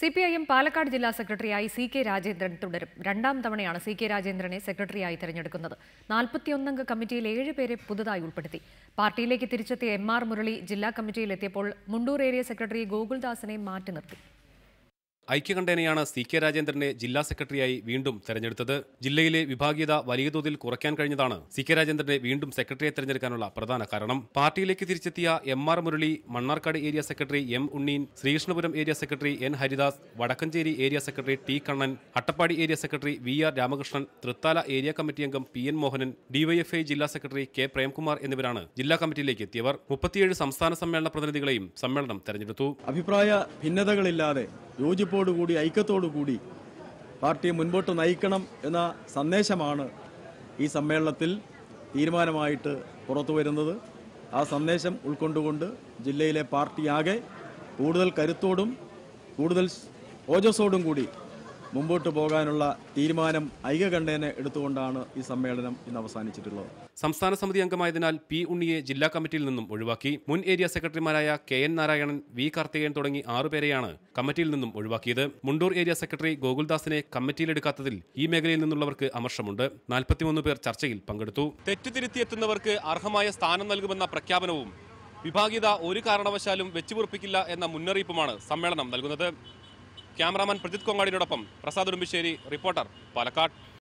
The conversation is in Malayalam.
CPIM പാലക്കാട് ജില്ലാ സെക്രട്ടറിയായി CK രാജേന്ദ്രൻ തുടരും. രണ്ടാം തവണയാണ് CK രാജേന്ദ്രനെ സെക്രട്ടറിയായി തെരഞ്ഞെടുക്കുന്നത്. 41 അംഗ കമ്മിറ്റിയിൽ 7 പേരെ പുതുതായി ഉൾപ്പെടുത്തി. പാർട്ടിയിലേക്ക് തിരിച്ചെത്തിയ MR മുരളി ജില്ലാ കമ്മിറ്റിയിൽ എത്തിയപ്പോൾ മുണ്ടൂർ ഏരിയ സെക്രട്ടറി ഗോകുൽദാസിനെ മാറ്റി നിർത്തി. ഐക്യകണ്ഠേനയാണ് CK രാജേന്ദ്രനെ ജില്ലാ സെക്രട്ടറിയായി വീണ്ടും തെരഞ്ഞെടുത്തത്. ജില്ലയിലെ വിഭാഗീയത വലിയ തോതിൽ കുറയ്ക്കാൻ കഴിഞ്ഞതാണ് CK രാജേന്ദ്രനെ വീണ്ടും സെക്രട്ടറിയെ തെരഞ്ഞെടുക്കാനുള്ള പ്രധാന കാരണം. പാർട്ടിയിലേക്ക് തിരിച്ചെത്തിയ MR Murali, Mannarkkad area secretary M Unneen, Sreekrishnapuram area secretary N Haridas, Vadakkanchery area secretary T Kannan, Attappadi area secretary VR Ramakrishnan, Thrithala area committee അംഗം PN മോഹനൻ, DYFI ജില്ലാ സെക്രട്ടറി K പ്രേംകുമാർ എന്നിവരാണ് ജില്ലാ കമ്മിറ്റിയിലേക്ക് എത്തിയവർ. 37 സംസ്ഥാന സമ്മേളന പ്രതിനിധികളെയും സമ്മേളനം തെരഞ്ഞെടുത്തു. അഭിപ്രായ ഭിന്നതകളില്ലാതെ യോജിപ്പോടുകൂടി ഐക്യത്തോടുകൂടി പാർട്ടിയെ മുൻപോട്ട് നയിക്കണം എന്ന സന്ദേശമാണ് ഈ സമ്മേളനത്തിൽ തീരുമാനമായിട്ട് പുറത്തു വരുന്നത്. ആ സന്ദേശം ഉൾക്കൊണ്ടുകൊണ്ട് ജില്ലയിലെ പാർട്ടിയാകെ കൂടുതൽ കരുത്തോടും കൂടുതൽ ഓജസ്സോടും കൂടി മുമ്പോട്ട് പോകാനുള്ള തീരുമാനം ഐക്യകണ്ഠേന എടുത്തുകൊണ്ടാണ് ഈ സമ്മേളനം ഇന്ന് അവസാനിച്ചിട്ടുള്ളത്. സംസ്ഥാന സമിതി അംഗമായതിനാൽ P ഉണ്ണിയെ ജില്ലാ കമ്മിറ്റിയിൽ നിന്നും ഒഴിവാക്കി. മുൻ ഏരിയ സെക്രട്ടറിമാരായ KN നാരായണൻ, V കാർത്തികേയൻ തുടങ്ങി 6 പേരെയാണ് കമ്മിറ്റിയിൽ നിന്നും ഒഴിവാക്കിയത്. മുണ്ടൂർ ഏരിയ സെക്രട്ടറി ഗോകുൽദാസിനെ കമ്മിറ്റിയിലെടുക്കാത്തതിൽ ഈ മേഖലയിൽ നിന്നുള്ളവർക്ക് അമർഷമുണ്ട്. 43 പേർ ചർച്ചയിൽ പങ്കെടുത്തു. തെറ്റുതിരുത്തിയെത്തുന്നവർക്ക് അർഹമായ സ്ഥാനം നൽകുമെന്ന പ്രഖ്യാപനവും വിഭാഗീയത ഒരു കാരണവശാലും വെച്ചുപുറപ്പിക്കില്ല എന്ന മുന്നറിയിപ്പുമാണ് സമ്മേളനം നൽകുന്നത്. ക്യാമറാമാൻ പ്രജിത് കൊങ്ങാടിനോടൊപ്പം പ്രസാദ് ഉടുമ്പിശ്ശേരി, റിപ്പോർട്ടർ, പാലക്കാട്.